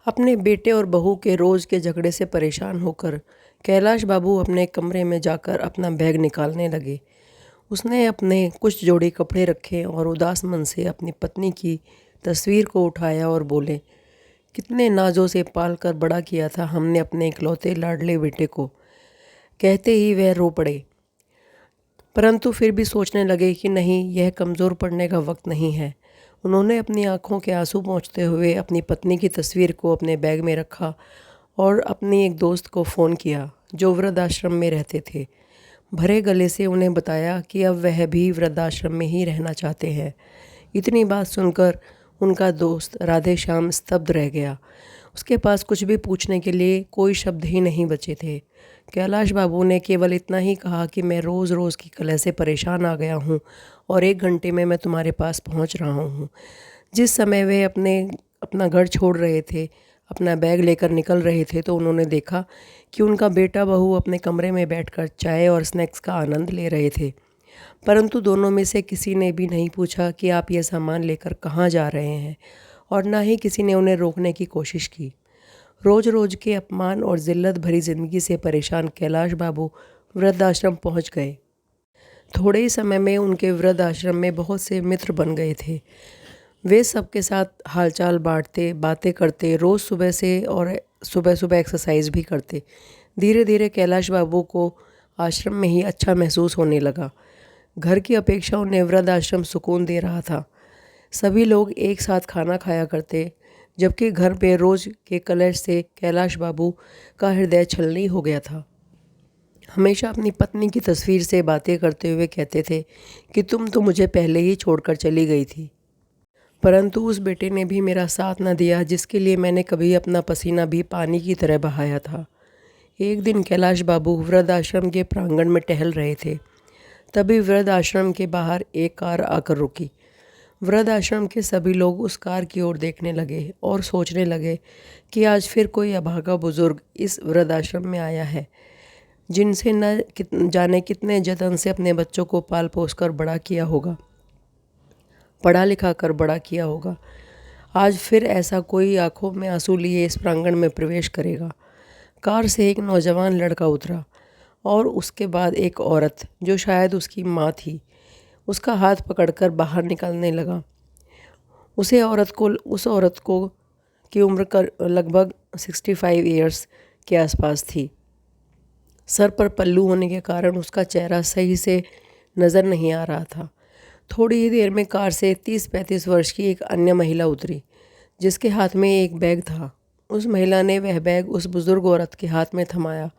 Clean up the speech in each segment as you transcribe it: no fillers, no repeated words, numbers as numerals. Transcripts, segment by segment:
अपने बेटे और बहू के रोज़ के झगड़े से परेशान होकर कैलाश बाबू अपने कमरे में जाकर अपना बैग निकालने लगे। उसने अपने कुछ जोड़ी कपड़े रखे और उदास मन से अपनी पत्नी की तस्वीर को उठाया और बोले, कितने नाजों से पाल कर बड़ा किया था हमने अपने इकलौते लाडले बेटे को। कहते ही वह रो पड़े, परंतु फिर भी सोचने लगे कि नहीं, यह कमज़ोर पड़ने का वक्त नहीं है। उन्होंने अपनी आंखों के आंसू पोंछते हुए अपनी पत्नी की तस्वीर को अपने बैग में रखा और अपनी एक दोस्त को फ़ोन किया जो वृद्धाश्रम में रहते थे। भरे गले से उन्हें बताया कि अब वह भी वृद्धाश्रम में ही रहना चाहते हैं। इतनी बात सुनकर उनका दोस्त राधे श्याम स्तब्ध रह गया। उसके पास कुछ भी पूछने के लिए कोई शब्द ही नहीं बचे थे। कैलाश बाबू ने केवल इतना ही कहा कि मैं रोज़ रोज़ की कलह से परेशान आ गया हूँ और 1 घंटे में मैं तुम्हारे पास पहुँच रहा हूँ। जिस समय वे अपना घर छोड़ रहे थे, अपना बैग लेकर निकल रहे थे, तो उन्होंने देखा कि उनका बेटा बहू अपने कमरे में बैठकर चाय और स्नैक्स का आनंद ले रहे थे। परंतु दोनों में से किसी ने भी नहीं पूछा कि आप ये सामान लेकर कहाँ जा रहे हैं, और ना ही किसी ने उन्हें रोकने की कोशिश की। रोज़ रोज़ के अपमान और ज़िल्लत भरी ज़िंदगी से परेशान कैलाश बाबू वृद्धाश्रम पहुँच गए। थोड़े ही समय में उनके वृद्धाश्रम में बहुत से मित्र बन गए थे। वे सबके साथ हालचाल बांटते, बातें करते, रोज़ सुबह से और सुबह सुबह एक्सरसाइज भी करते। धीरे धीरे कैलाश बाबू को आश्रम में ही अच्छा महसूस होने लगा। घर की अपेक्षा उन्हें वृद्धाश्रम सुकून दे रहा था। सभी लोग एक साथ खाना खाया करते, जबकि घर पे रोज़ के कलेश से कैलाश बाबू का हृदय छलनी हो गया था। हमेशा अपनी पत्नी की तस्वीर से बातें करते हुए कहते थे कि तुम तो मुझे पहले ही छोड़कर चली गई थी, परंतु उस बेटे ने भी मेरा साथ न दिया जिसके लिए मैंने कभी अपना पसीना भी पानी की तरह बहाया था। एक दिन कैलाश बाबू वृद्धाश्रम के प्रांगण में टहल रहे थे। तभी वृद्धाश्रम के बाहर एक कार आकर रुकी। वृद्धाश्रम के सभी लोग उस कार की ओर देखने लगे और सोचने लगे कि आज फिर कोई अभागा बुजुर्ग इस वृद्धाश्रम में आया है, जिनसे न जाने कितने जतन से अपने बच्चों को पाल पोस कर बड़ा किया होगा, पढ़ा लिखा कर बड़ा किया होगा। आज फिर ऐसा कोई आंखों में आंसू लिए इस प्रांगण में प्रवेश करेगा। कार से एक नौजवान लड़का उतरा और उसके बाद एक औरत, जो शायद उसकी माँ थी, उसका हाथ पकड़कर बाहर निकलने लगा। उस औरत को की उम्र लगभग 65 ईयर्स के आसपास थी। सर पर पल्लू होने के कारण उसका चेहरा सही से नज़र नहीं आ रहा था। थोड़ी ही देर में कार से 30-35 वर्ष की एक अन्य महिला उतरी, जिसके हाथ में एक बैग था। उस महिला ने वह बैग उस बुज़ुर्ग औरत के हाथ में थमाया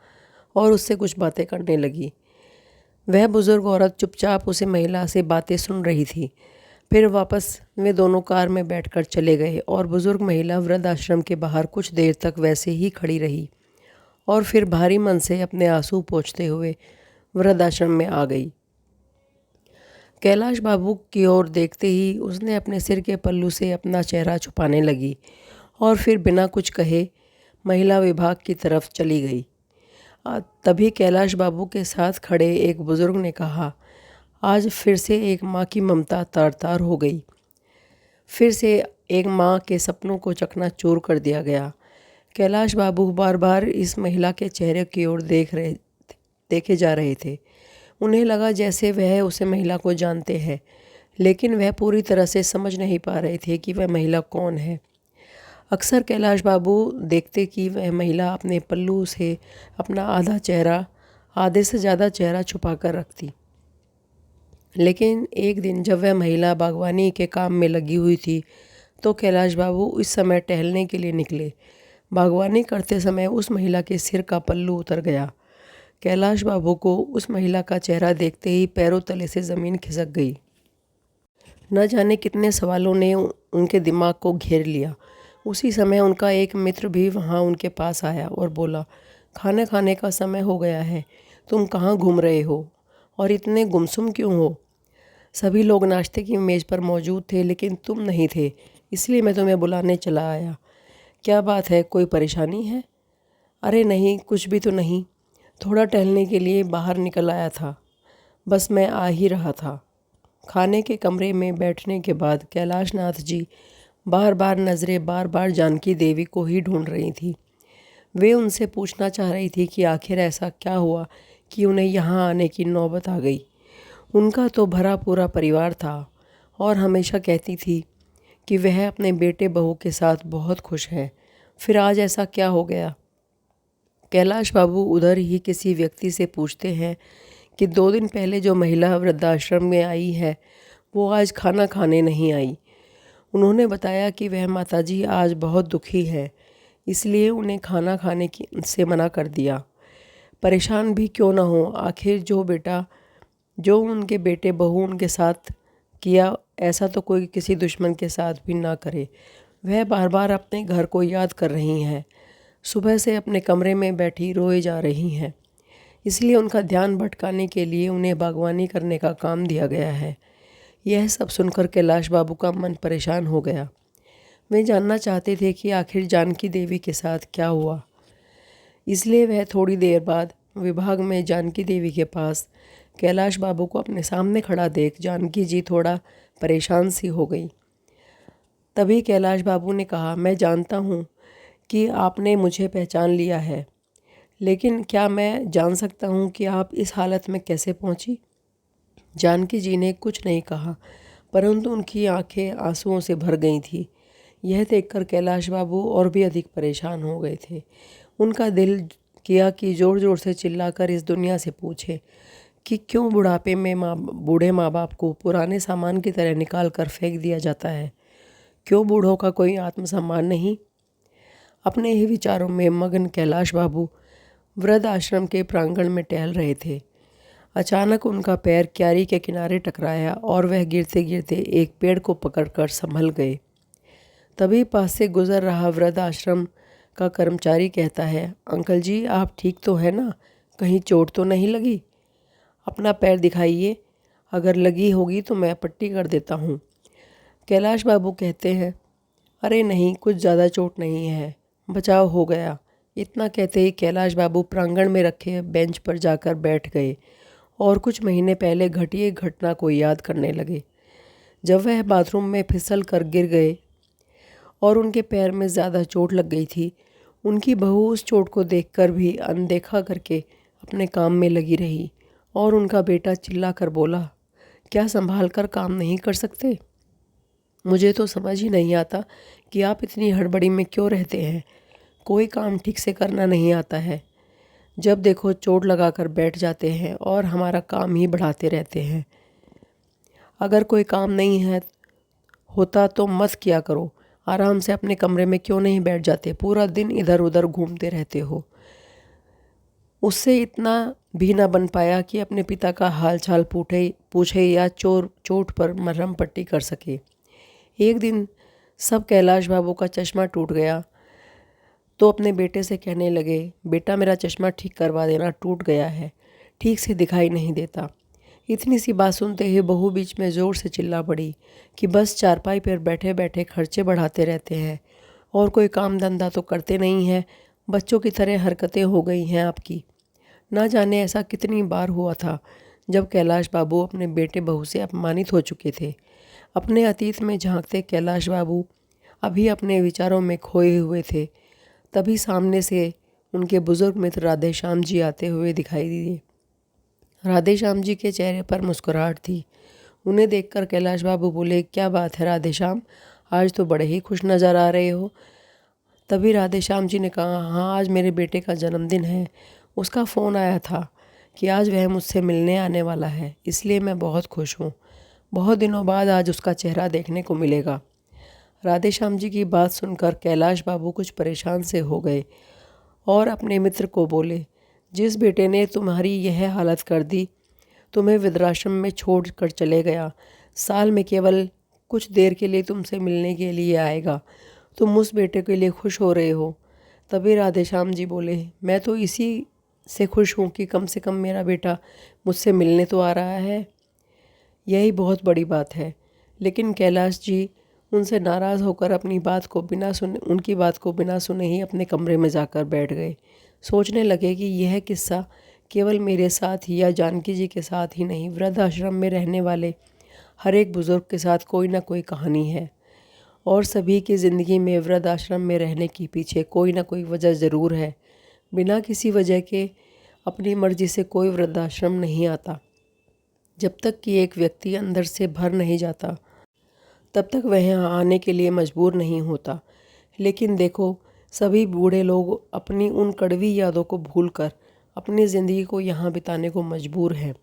और उससे कुछ बातें करने लगी। वह बुज़ुर्ग औरत चुपचाप उसे महिला से बातें सुन रही थी। फिर वापस वे दोनों कार में बैठकर चले गए और बुज़ुर्ग महिला वृद्धाश्रम के बाहर कुछ देर तक वैसे ही खड़ी रही और फिर भारी मन से अपने आंसू पोंछते हुए वृद्धाश्रम में आ गई। कैलाश बाबू की ओर देखते ही उसने अपने सिर के पल्लू से अपना चेहरा छुपाने लगी और फिर बिना कुछ कहे महिला विभाग की तरफ चली गई। तभी कैलाश बाबू के साथ खड़े एक बुज़ुर्ग ने कहा, आज फिर से एक माँ की ममता तार-तार हो गई। फिर से एक माँ के सपनों को चकनाचूर कर दिया गया। कैलाश बाबू बार बार इस महिला के चेहरे की ओर देखे जा रहे थे। उन्हें लगा जैसे वह उस महिला को जानते हैं, लेकिन वह पूरी तरह से समझ नहीं पा रहे थे कि वह महिला कौन है। अक्सर कैलाश बाबू देखते कि वह महिला अपने पल्लू से अपना आधे से ज़्यादा चेहरा छुपा कर रखती। लेकिन एक दिन जब वह महिला बागवानी के काम में लगी हुई थी, तो कैलाश बाबू इस समय टहलने के लिए निकले। बागवानी करते समय उस महिला के सिर का पल्लू उतर गया। कैलाश बाबू को उस महिला का चेहरा देखते ही पैरों तले से ज़मीन खिसक गई। न जाने कितने सवालों ने उनके दिमाग को घेर लिया। उसी समय उनका एक मित्र भी वहाँ उनके पास आया और बोला, खाना खाने का समय हो गया है, तुम कहाँ घूम रहे हो और इतने गुमसुम क्यों हो? सभी लोग नाश्ते की मेज़ पर मौजूद थे, लेकिन तुम नहीं थे, इसलिए मैं तुम्हें बुलाने चला आया। क्या बात है, कोई परेशानी है? अरे नहीं, कुछ भी तो नहीं, थोड़ा टहलने के लिए बाहर निकल आया था, बस मैं आ ही रहा था। खाने के कमरे में बैठने के बाद कैलाश नाथ जी बार बार नज़रें बार बार जानकी देवी को ही ढूंढ रही थी। वे उनसे पूछना चाह रही थी कि आखिर ऐसा क्या हुआ कि उन्हें यहाँ आने की नौबत आ गई। उनका तो भरा पूरा परिवार था और हमेशा कहती थी कि वह अपने बेटे बहू के साथ बहुत खुश है, फिर आज ऐसा क्या हो गया। कैलाश बाबू उधर ही किसी व्यक्ति से पूछते हैं कि 2 दिन पहले जो महिला वृद्धाश्रम में आई है वो आज खाना खाने नहीं आई। उन्होंने बताया कि वह माताजी आज बहुत दुखी है, इसलिए उन्हें खाना खाने की से मना कर दिया। परेशान भी क्यों ना हो, आखिर जो उनके बेटे बहू उनके साथ किया ऐसा तो कोई किसी दुश्मन के साथ भी ना करे। वह बार बार अपने घर को याद कर रही हैं, सुबह से अपने कमरे में बैठी रोए जा रही हैं, इसलिए उनका ध्यान भटकाने के लिए उन्हें बागवानी करने का काम दिया गया है। यह सब सुनकर कैलाश बाबू का मन परेशान हो गया। वे जानना चाहते थे कि आखिर जानकी देवी के साथ क्या हुआ, इसलिए वह थोड़ी देर बाद विभाग में जानकी देवी के पास कैलाश बाबू को अपने सामने खड़ा देख जानकी जी थोड़ा परेशान सी हो गई। तभी कैलाश बाबू ने कहा, मैं जानता हूँ कि आपने मुझे पहचान लिया है, लेकिन क्या मैं जान सकता हूँ कि आप इस हालत में कैसे पहुँची। जानकी जी ने कुछ नहीं कहा, परंतु उनकी आंखें आंसुओं से भर गई थी। यह देखकर कैलाश बाबू और भी अधिक परेशान हो गए थे। उनका दिल किया कि ज़ोर ज़ोर से चिल्लाकर इस दुनिया से पूछे कि क्यों बुढ़ापे में बूढ़े माँ बाप को पुराने सामान की तरह निकाल कर फेंक दिया जाता है। क्यों बूढ़ों का कोई आत्मसम्मान नहीं। अपने ही विचारों में मगन कैलाश बाबू वृद्ध आश्रम के प्रांगण में टहल रहे थे। अचानक उनका पैर क्यारी के किनारे टकराया और वह गिरते गिरते एक पेड़ को पकड़कर संभल गए। तभी पास से गुजर रहा वृद्ध आश्रम का कर्मचारी कहता है, अंकल जी आप ठीक तो है ना, कहीं चोट तो नहीं लगी, अपना पैर दिखाइए, अगर लगी होगी तो मैं पट्टी कर देता हूँ। कैलाश बाबू कहते हैं, अरे नहीं, कुछ ज़्यादा चोट नहीं है, बचाव हो गया। इतना कहते ही कैलाश बाबू प्रांगण में रखे बेंच पर जाकर बैठ गए और कुछ महीने पहले घटी एक घटना को याद करने लगे। जब वह बाथरूम में फिसल कर गिर गए और उनके पैर में ज़्यादा चोट लग गई थी, उनकी बहू उस चोट को देखकर भी अनदेखा करके अपने काम में लगी रही और उनका बेटा चिल्ला कर बोला, क्या संभाल कर काम नहीं कर सकते। मुझे तो समझ ही नहीं आता कि आप इतनी हड़बड़ी में क्यों रहते हैं, कोई काम ठीक से करना नहीं आता है, जब देखो चोट लगा कर बैठ जाते हैं और हमारा काम ही बढ़ाते रहते हैं। अगर कोई काम नहीं है होता तो मत किया करो, आराम से अपने कमरे में क्यों नहीं बैठ जाते, पूरा दिन इधर उधर घूमते रहते हो। उससे इतना भी ना बन पाया कि अपने पिता का हाल चाल पूछे या चोट पर मरहम पट्टी कर सके। एक दिन सब कैलाश बाबू का चश्मा टूट गया तो अपने बेटे से कहने लगे, बेटा मेरा चश्मा ठीक करवा देना, टूट गया है, ठीक से दिखाई नहीं देता। इतनी सी बात सुनते ही बहू बीच में ज़ोर से चिल्ला पड़ी कि बस चारपाई पर बैठे बैठे खर्चे बढ़ाते रहते हैं और कोई काम धंधा तो करते नहीं हैं, बच्चों की तरह हरकतें हो गई हैं आपकी। ना जाने ऐसा कितनी बार हुआ था जब कैलाश बाबू अपने बेटे बहू से अपमानित हो चुके थे। अपने अतीत में झांकते कैलाश बाबू अभी अपने विचारों में खोए हुए थे। तभी सामने से उनके बुजुर्ग मित्र राधेश्याम जी आते हुए दिखाई दिए। राधेश्याम जी के चेहरे पर मुस्कुराहट थी। उन्हें देखकर कैलाश बाबू बोले, क्या बात है राधेश्याम, आज तो बड़े ही खुश नज़र आ रहे हो। तभी राधेश्याम जी ने कहा, हाँ आज मेरे बेटे का जन्मदिन है, उसका फ़ोन आया था कि आज वह मुझसे मिलने आने वाला है, इसलिए मैं बहुत खुश हूँ। बहुत दिनों बाद आज उसका चेहरा देखने को मिलेगा। राधेश्याम जी की बात सुनकर कैलाश बाबू कुछ परेशान से हो गए और अपने मित्र को बोले, जिस बेटे ने तुम्हारी यह हालत कर दी, तुम्हें वृद्धाश्रम में छोड़ कर चले गया, साल में केवल कुछ देर के लिए तुमसे मिलने के लिए आएगा, तुम उस बेटे के लिए खुश हो रहे हो। तभी राधेश्याम जी बोले, मैं तो इसी से खुश हूँ कि कम से कम मेरा बेटा मुझसे मिलने तो आ रहा है, यही बहुत बड़ी बात है। लेकिन कैलाश जी उनसे नाराज़ होकर उनकी बात को बिना सुने ही अपने कमरे में जाकर बैठ गए। सोचने लगे कि यह किस्सा केवल मेरे साथ ही या जानकी जी के साथ ही नहीं, वृद्धाश्रम में रहने वाले हर एक बुज़ुर्ग के साथ कोई ना कोई कहानी है और सभी की ज़िंदगी में वृद्धाश्रम में रहने के पीछे कोई ना कोई वजह ज़रूर है। बिना किसी वजह के अपनी मर्ज़ी से कोई वृद्धाश्रम नहीं आता। जब तक कि एक व्यक्ति अंदर से भर नहीं जाता, तब तक वह यहाँ आने के लिए मजबूर नहीं होता। लेकिन देखो, सभी बूढ़े लोग अपनी उन कड़वी यादों को भूलकर अपनी ज़िंदगी को यहाँ बिताने को मजबूर हैं।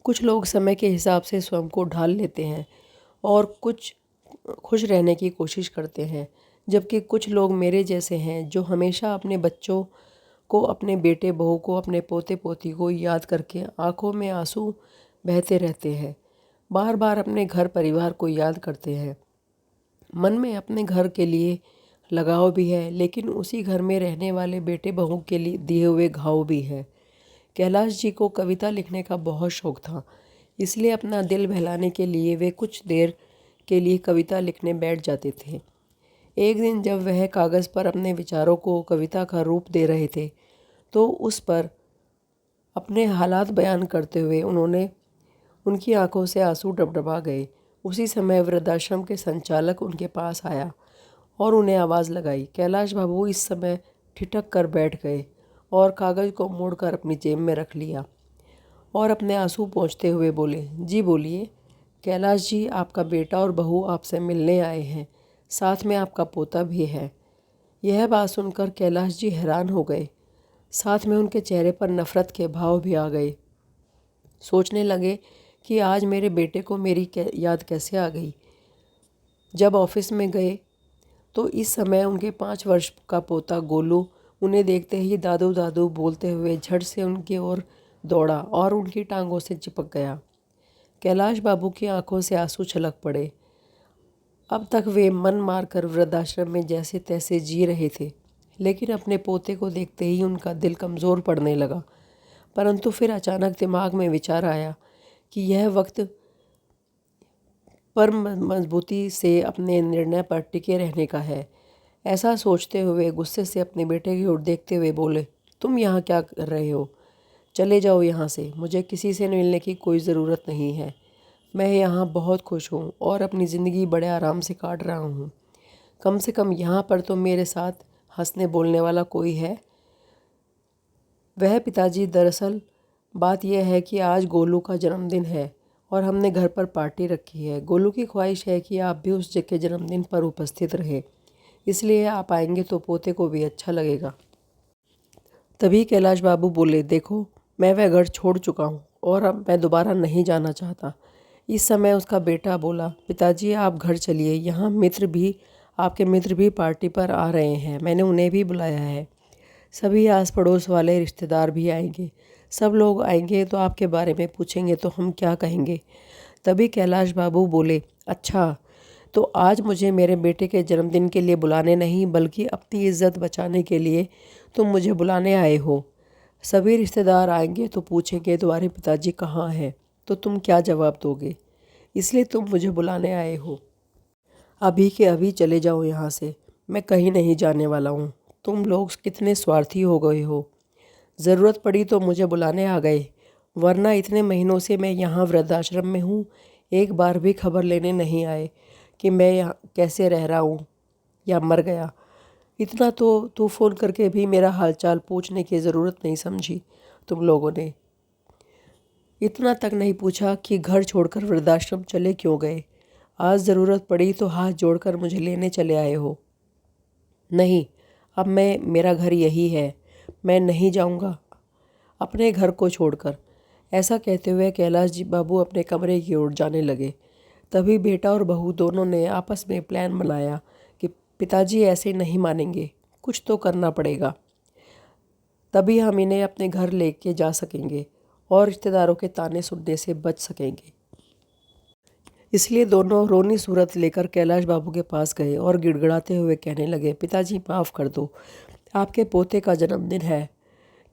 कुछ लोग समय के हिसाब से स्वयं को ढाल लेते हैं और कुछ खुश रहने की कोशिश करते हैं, जबकि कुछ लोग मेरे जैसे हैं जो हमेशा अपने बच्चों को, अपने बेटे बहू को, अपने पोते पोती को याद करके आंखों में आंसू बहते रहते हैं, बार बार अपने घर परिवार को याद करते हैं। मन में अपने घर के लिए लगाव भी है, लेकिन उसी घर में रहने वाले बेटे बहू के लिए दिए हुए घाव भी है। कैलाश जी को कविता लिखने का बहुत शौक था, इसलिए अपना दिल बहलाने के लिए वे कुछ देर के लिए कविता लिखने बैठ जाते थे। एक दिन जब वह कागज़ पर अपने विचारों को कविता का रूप दे रहे थे, तो उस पर अपने हालात बयान करते हुए उनकी आंखों से आंसू डबडबा गए। उसी समय वृद्धाश्रम के संचालक उनके पास आया और उन्हें आवाज़ लगाई। कैलाश बाबू इस समय ठिठक कर बैठ गए और कागज़ को मोड़कर अपनी जेब में रख लिया और अपने आंसू पोंछते हुए बोले, जी बोलिए। कैलाश जी, आपका बेटा और बहू आपसे मिलने आए हैं, साथ में आपका पोता भी है। यह बात सुनकर कैलाश जी हैरान हो गए, साथ में उनके चेहरे पर नफ़रत के भाव भी आ गए। सोचने लगे कि आज मेरे बेटे को मेरी याद कैसे आ गई। जब ऑफिस में गए तो इस समय उनके 5 वर्ष का पोता गोलू उन्हें देखते ही दादू दादू बोलते हुए झट से उनकी ओर दौड़ा और उनकी टांगों से चिपक गया। कैलाश बाबू की आंखों से आंसू छलक पड़े। अब तक वे मन मारकर वृद्धाश्रम में जैसे तैसे जी रहे थे, लेकिन अपने पोते को देखते ही उनका दिल कमज़ोर पड़ने लगा। परंतु फिर अचानक दिमाग में विचार आया कि यह वक्त पर मजबूती से अपने निर्णय पर टिके रहने का है। ऐसा सोचते हुए गुस्से से अपने बेटे की ओर देखते हुए बोले, तुम यहाँ क्या कर रहे हो? चले जाओ यहाँ से, मुझे किसी से मिलने की कोई ज़रूरत नहीं है। मैं यहाँ बहुत खुश हूँ और अपनी ज़िंदगी बड़े आराम से काट रहा हूँ। कम से कम यहाँ पर तो मेरे साथ हंसने बोलने वाला कोई है। वह पिताजी, दरअसल बात यह है कि आज गोलू का जन्मदिन है और हमने घर पर पार्टी रखी है। गोलू की ख्वाहिश है कि आप भी उस के जन्मदिन पर उपस्थित रहे, इसलिए आप आएंगे तो पोते को भी अच्छा लगेगा। तभी कैलाश बाबू बोले, देखो, मैं वह घर छोड़ चुका हूँ और अब मैं दोबारा नहीं जाना चाहता। इस समय उसका बेटा बोला, पिताजी आप घर चलिए, यहाँ आपके मित्र भी पार्टी पर आ रहे हैं, मैंने उन्हें भी बुलाया है। सभी आस पड़ोस वाले रिश्तेदार भी आएंगे। सब लोग आएंगे तो आपके बारे में पूछेंगे तो हम क्या कहेंगे? तभी कैलाश बाबू बोले, अच्छा, तो आज मुझे मेरे बेटे के जन्मदिन के लिए बुलाने नहीं बल्कि अपनी इज्जत बचाने के लिए तुम मुझे बुलाने आए हो। सभी रिश्तेदार आएंगे तो पूछेंगे तुम्हारे पिताजी कहाँ हैं, तो तुम क्या जवाब दोगे? इसलिए तुम मुझे बुलाने आए हो। अभी के अभी चले जाओ यहाँ से, मैं कहीं नहीं जाने वाला हूँ। तुम लोग कितने स्वार्थी हो गए हो। ज़रूरत पड़ी तो मुझे बुलाने आ गए, वरना इतने महीनों से मैं यहाँ वृद्धाश्रम में हूँ, एक बार भी खबर लेने नहीं आए कि मैं यहाँ कैसे रह रहा हूँ या मर गया। इतना तो तू फ़ोन करके भी मेरा हालचाल पूछने की ज़रूरत नहीं समझी तुम लोगों ने। इतना तक नहीं पूछा कि घर छोड़कर वृद्धाश्रम चले क्यों गए। आज ज़रूरत पड़ी तो हाथ जोड़कर मुझे लेने चले आए हो। नहीं, अब मेरा घर यही है, मैं नहीं जाऊंगा अपने घर को छोड़कर। ऐसा कहते हुए कैलाश जी बाबू अपने कमरे की ओर जाने लगे। तभी बेटा और बहू दोनों ने आपस में प्लान बनाया कि पिताजी ऐसे नहीं मानेंगे, कुछ तो करना पड़ेगा, तभी हम इन्हें अपने घर लेके जा सकेंगे और रिश्तेदारों के ताने सुनने से बच सकेंगे। इसलिए दोनों रोनी सूरत लेकर कैलाश बाबू के पास गए और गिड़गिड़ाते हुए कहने लगे, पिताजी माफ़ कर दो, आपके पोते का जन्मदिन है,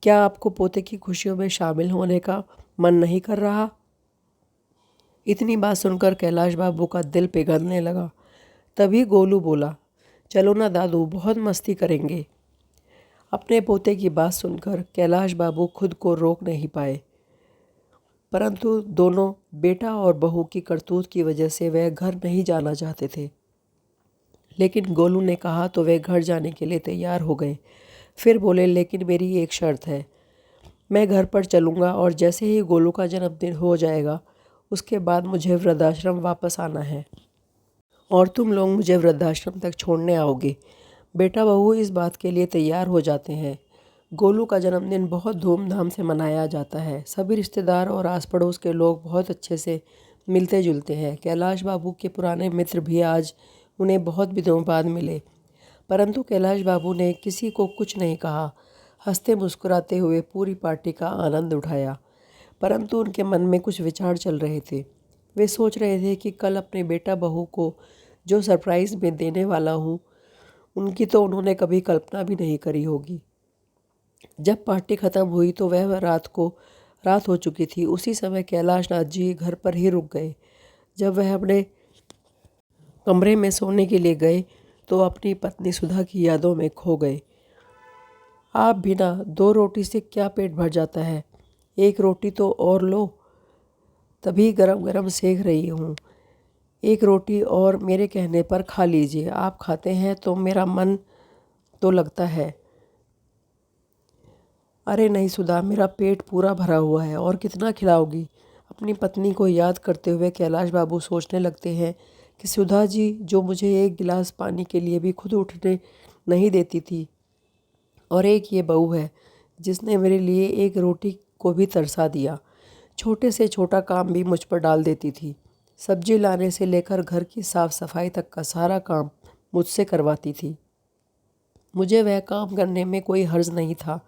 क्या आपको पोते की खुशियों में शामिल होने का मन नहीं कर रहा? इतनी बात सुनकर कैलाश बाबू का दिल पिघलने लगा। तभी गोलू बोला, चलो ना दादू, बहुत मस्ती करेंगे। अपने पोते की बात सुनकर कैलाश बाबू खुद को रोक नहीं पाए, परंतु दोनों बेटा और बहू की करतूत की वजह से वह घर नहीं जाना चाहते थे। लेकिन गोलू ने कहा तो वे घर जाने के लिए तैयार हो गए। फिर बोले, लेकिन मेरी एक शर्त है। मैं घर पर चलूँगा और जैसे ही गोलू का जन्मदिन हो जाएगा उसके बाद मुझे वृद्धाश्रम वापस आना है और तुम लोग मुझे वृद्धाश्रम तक छोड़ने आओगे। बेटा बहू इस बात के लिए तैयार हो जाते हैं। गोलू का जन्मदिन बहुत धूमधाम से मनाया जाता है। सभी रिश्तेदार और आस पड़ोस के लोग बहुत अच्छे से मिलते जुलते हैं। कैलाश बाबू के पुराने मित्र भी आज उन्हें बहुत दिनों बाद मिले, परंतु कैलाश बाबू ने किसी को कुछ नहीं कहा। हंसते मुस्कुराते हुए पूरी पार्टी का आनंद उठाया। परंतु उनके मन में कुछ विचार चल रहे थे। वे सोच रहे थे कि कल अपने बेटा बहू को जो सरप्राइज़ मैं देने वाला हूँ उनकी तो उन्होंने कभी कल्पना भी नहीं करी होगी। जब पार्टी ख़त्म हुई तो वह रात हो चुकी थी। उसी समय कैलाश नाथ जी घर पर ही रुक गए। जब वह अपने कमरे में सोने के लिए गए तो अपनी पत्नी सुधा की यादों में खो गए। आप बिना 2 रोटी से क्या पेट भर जाता है? 1 रोटी तो और लो, तभी गरम गरम सेक रही हूँ। 1 रोटी और मेरे कहने पर खा लीजिए। आप खाते हैं तो मेरा मन तो लगता है। अरे नहीं सुधा, मेरा पेट पूरा भरा हुआ है और कितना खिलाओगी? अपनी पत्नी को याद करते हुए कैलाश बाबू सोचने लगते हैं कि सुधा जी जो मुझे 1 गिलास पानी के लिए भी खुद उठने नहीं देती थी, और एक ये बहू है जिसने मेरे लिए 1 रोटी को भी तरसा दिया। छोटे से छोटा काम भी मुझ पर डाल देती थी। सब्जी लाने से लेकर घर की साफ सफाई तक का सारा काम मुझसे करवाती थी। मुझे वह काम करने में कोई हर्ज नहीं था,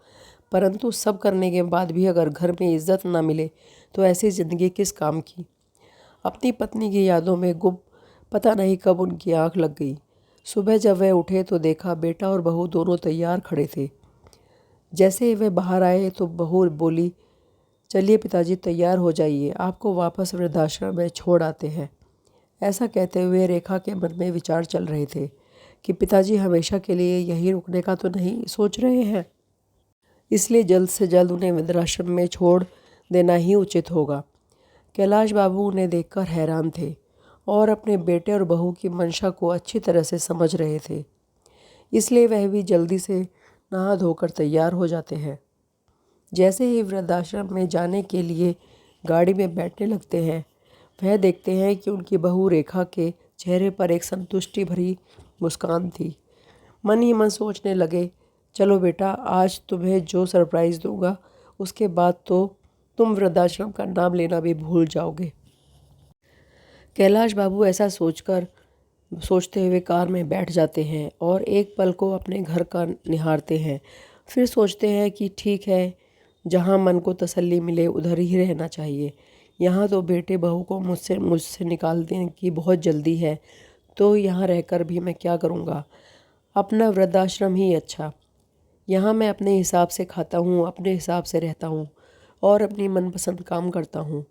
परंतु सब करने के बाद भी अगर घर में इज्जत न मिले तो ऐसी ज़िंदगी किस काम की। अपनी पत्नी की यादों में गुम पता नहीं कब उनकी आंख लग गई। सुबह जब वह उठे तो देखा बेटा और बहू दोनों तैयार खड़े थे। जैसे ही वे बाहर आए तो बहू बोली, चलिए पिताजी तैयार हो जाइए, आपको वापस वृद्धाश्रम में छोड़ आते हैं। ऐसा कहते हुए रेखा के मन में विचार चल रहे थे कि पिताजी हमेशा के लिए यहीं रुकने का तो नहीं सोच रहे हैं, इसलिए जल्द से जल्द उन्हें वृद्धाश्रम में छोड़ देना ही उचित होगा। कैलाश बाबू उन्हें देखकर हैरान थे और अपने बेटे और बहू की मंशा को अच्छी तरह से समझ रहे थे, इसलिए वह भी जल्दी से नहा धोकर तैयार हो जाते हैं। जैसे ही वृद्धाश्रम में जाने के लिए गाड़ी में बैठने लगते हैं, वह देखते हैं कि उनकी बहू रेखा के चेहरे पर एक संतुष्टि भरी मुस्कान थी। मन ही मन सोचने लगे, चलो बेटा, आज तुम्हें जो सरप्राइज़ दूंगा उसके बाद तो तुम वृद्धाश्रम का नाम लेना भी भूल जाओगे। कैलाश बाबू ऐसा सोचते हुए कार में बैठ जाते हैं और एक पल को अपने घर का निहारते हैं। फिर सोचते हैं कि ठीक है, जहाँ मन को तसल्ली मिले उधर ही रहना चाहिए। यहाँ तो बेटे बहू को मुझसे निकालने की बहुत जल्दी है, तो यहाँ रहकर भी मैं क्या करूँगा। अपना वृद्धाश्रम ही अच्छा। यहाँ मैं अपने हिसाब से खाता हूँ, अपने हिसाब से रहता हूँ और अपनी मनपसंद काम करता हूँ।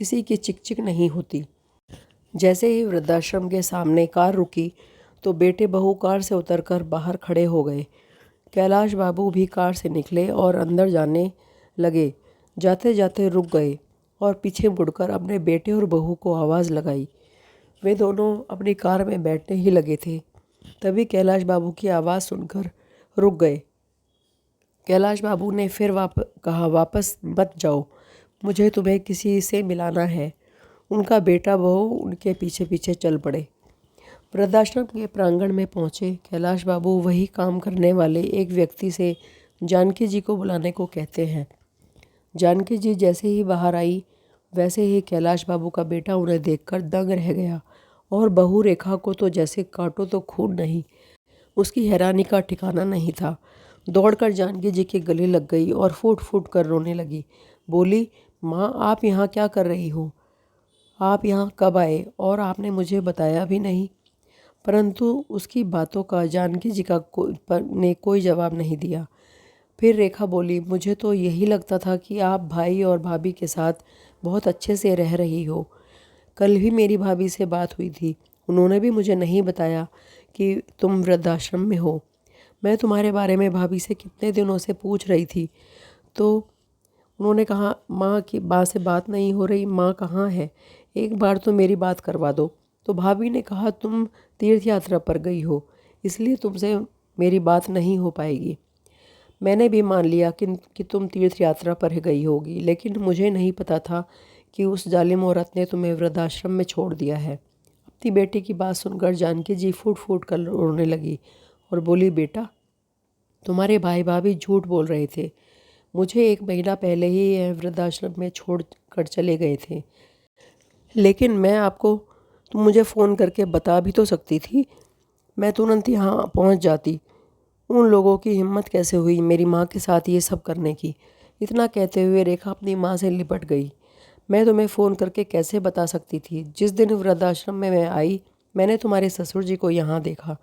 किसी की चिक चिक नहीं होती। जैसे ही वृद्धाश्रम के सामने कार रुकी तो बेटे बहू कार से उतरकर बाहर खड़े हो गए। कैलाश बाबू भी कार से निकले और अंदर जाने लगे। जाते जाते रुक गए और पीछे मुड़कर अपने बेटे और बहू को आवाज़ लगाई। वे दोनों अपनी कार में बैठने ही लगे थे, तभी कैलाश बाबू की आवाज़ सुनकर रुक गए। कैलाश बाबू ने फिर कहा, वापस मत जाओ, मुझे तुम्हें किसी से मिलाना है। उनका बेटा बहू उनके पीछे पीछे चल पड़े। वृद्धाश्रम के प्रांगण में पहुँचे कैलाश बाबू वही काम करने वाले एक व्यक्ति से जानकी जी को बुलाने को कहते हैं। जानकी जी जैसे ही बाहर आई वैसे ही कैलाश बाबू का बेटा उन्हें देखकर दंग रह गया और बहू रेखा को तो जैसे काटो तो खून नहीं। उसकी हैरानी का ठिकाना नहीं था। दौड़कर जानकी जी के गले लग गई और फूट फूट कर रोने लगी। बोली, माँ आप यहाँ क्या कर रही हो? आप यहाँ कब आए और आपने मुझे बताया भी नहीं। परंतु उसकी बातों का जानकी जी ने कोई जवाब नहीं दिया। फिर रेखा बोली, मुझे तो यही लगता था कि आप भाई और भाभी के साथ बहुत अच्छे से रह रही हो। कल भी मेरी भाभी से बात हुई थी, उन्होंने भी मुझे नहीं बताया कि तुम वृद्धाश्रम में हो। मैं तुम्हारे बारे में भाभी से कितने दिनों से पूछ रही थी, तो उन्होंने कहा माँ से बात नहीं हो रही, माँ कहाँ है, एक बार तो मेरी बात करवा दो। तो भाभी ने कहा, तुम तीर्थ यात्रा पर गई हो, इसलिए तुमसे मेरी बात नहीं हो पाएगी। मैंने भी मान लिया कि तुम तीर्थ यात्रा पर गई होगी, लेकिन मुझे नहीं पता था कि उस जालिम औरत ने तुम्हें वृद्धाश्रम में छोड़ दिया है। अपनी बेटी की बात सुनकर जानकी जी फूट फूट कर रोने लगी और बोली, बेटा, तुम्हारे भाई भाभी झूठ बोल रहे थे। मुझे 1 महीना पहले ही यह वृद्धाश्रम में छोड़ कर चले गए थे, लेकिन मैं आपको, तुम मुझे फ़ोन करके बता भी तो सकती थी, मैं तुरंत यहाँ पहुँच जाती। उन लोगों की हिम्मत कैसे हुई मेरी माँ के साथ ये सब करने की। इतना कहते हुए रेखा अपनी माँ से लिपट गई। मैं तुम्हें फ़ोन करके कैसे बता सकती थी? जिस दिन वृद्धाश्रम में मैं आई, मैंने तुम्हारे ससुर जी को यहाँ देखा।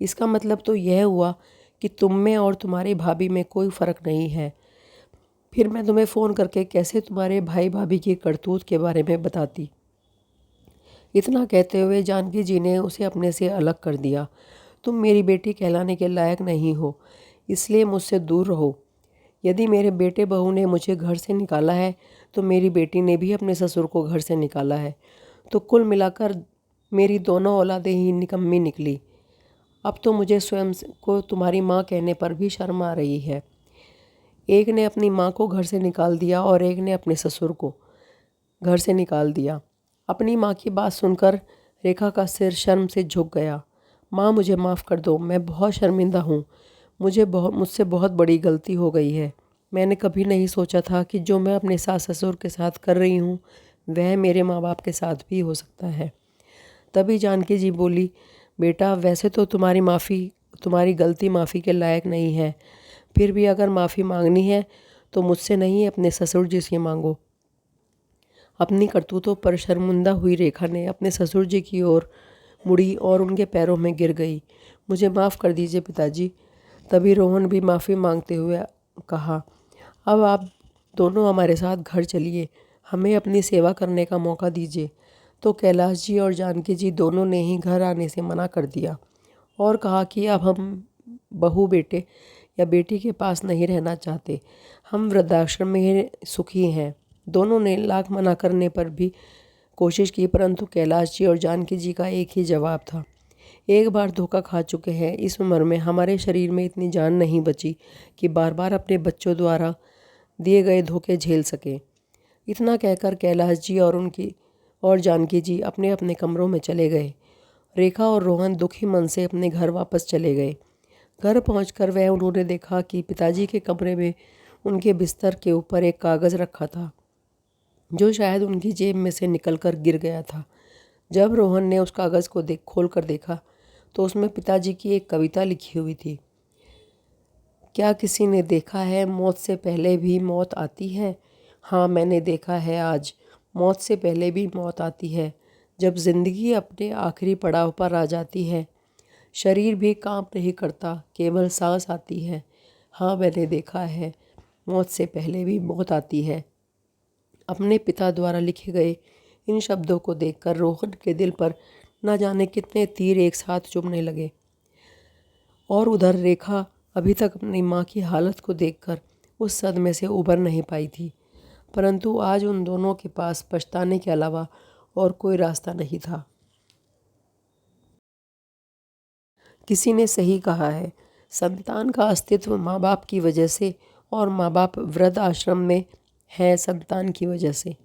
इसका मतलब तो यह हुआ कि तुम में और तुम्हारी भाभी में कोई फ़र्क नहीं है। फिर मैं तुम्हें फ़ोन करके कैसे तुम्हारे भाई भाभी की करतूत के बारे में बताती? इतना कहते हुए जानकी जी ने उसे अपने से अलग कर दिया। तुम मेरी बेटी कहलाने के लायक नहीं हो, इसलिए मुझसे दूर रहो। यदि मेरे बेटे बहू ने मुझे घर से निकाला है, तो मेरी बेटी ने भी अपने ससुर को घर से निकाला है। तो कुल मिलाकर मेरी दोनों औलादें ही निकम्मी निकली। अब तो मुझे स्वयं को तुम्हारी माँ कहने पर भी शर्म आ रही है। एक ने अपनी माँ को घर से निकाल दिया और एक ने अपने ससुर को घर से निकाल दिया। अपनी माँ की बात सुनकर रेखा का सिर शर्म से झुक गया। माँ, मुझे माफ़ कर दो, मैं बहुत शर्मिंदा हूँ। मुझसे बहुत बड़ी गलती हो गई है। मैंने कभी नहीं सोचा था कि जो मैं अपने सास ससुर के साथ कर रही हूँ, वह मेरे माँ बाप के साथ भी हो सकता है। तभी जानकी जी बोली, बेटा, वैसे तो तुम्हारी गलती माफ़ी के लायक नहीं है। फिर भी अगर माफ़ी मांगनी है तो मुझसे नहीं, अपने ससुर जी से मांगो। अपनी करतूतों पर शर्मिंदा हुई रेखा ने अपने ससुर जी की ओर मुड़ी और उनके पैरों में गिर गई। मुझे माफ़ कर दीजिए पिताजी। तभी रोहन भी माफ़ी मांगते हुए कहा, अब आप दोनों हमारे साथ घर चलिए, हमें अपनी सेवा करने का मौका दीजिए। तो कैलाश जी और जानकी जी दोनों ने ही घर आने से मना कर दिया और कहा कि अब हम बहू बेटे या बेटी के पास नहीं रहना चाहते, हम वृद्धाश्रम में ही सुखी हैं। दोनों ने लाख मना करने पर भी कोशिश की, परंतु कैलाश जी और जानकी जी का एक ही जवाब था, एक बार धोखा खा चुके हैं। इस उम्र में हमारे शरीर में इतनी जान नहीं बची कि बार बार अपने बच्चों द्वारा दिए गए धोखे झेल सकें। इतना कहकर कैलाश जी और जानकी जी अपने अपने कमरों में चले गए। रेखा और रोहन दुखी मन से अपने घर वापस चले गए। घर पहुंचकर उन्होंने देखा कि पिताजी के कमरे में उनके बिस्तर के ऊपर एक कागज़ रखा था, जो शायद उनकी जेब में से निकलकर गिर गया था। जब रोहन ने उस कागज़ को खोल कर देखा तो उसमें पिताजी की एक कविता लिखी हुई थी। क्या किसी ने देखा है मौत से पहले भी मौत आती है? हाँ, मैंने देखा है आज, मौत से पहले भी मौत आती है। जब ज़िंदगी अपने आखिरी पड़ाव पर आ जाती है, शरीर भी काम नहीं करता, केवल सांस आती है। हाँ, मैंने देखा है, मौत से पहले भी मौत आती है। अपने पिता द्वारा लिखे गए इन शब्दों को देखकर रोहन के दिल पर न जाने कितने तीर एक साथ चुभने लगे। और उधर रेखा अभी तक अपनी माँ की हालत को देखकर उस सदमे से उबर नहीं पाई थी, परंतु आज उन दोनों के पास पछताने के अलावा और कोई रास्ता नहीं था। किसी ने सही कहा है, संतान का अस्तित्व माँ बाप की वजह से और माँ बाप वृद्ध आश्रम में है संतान की वजह से।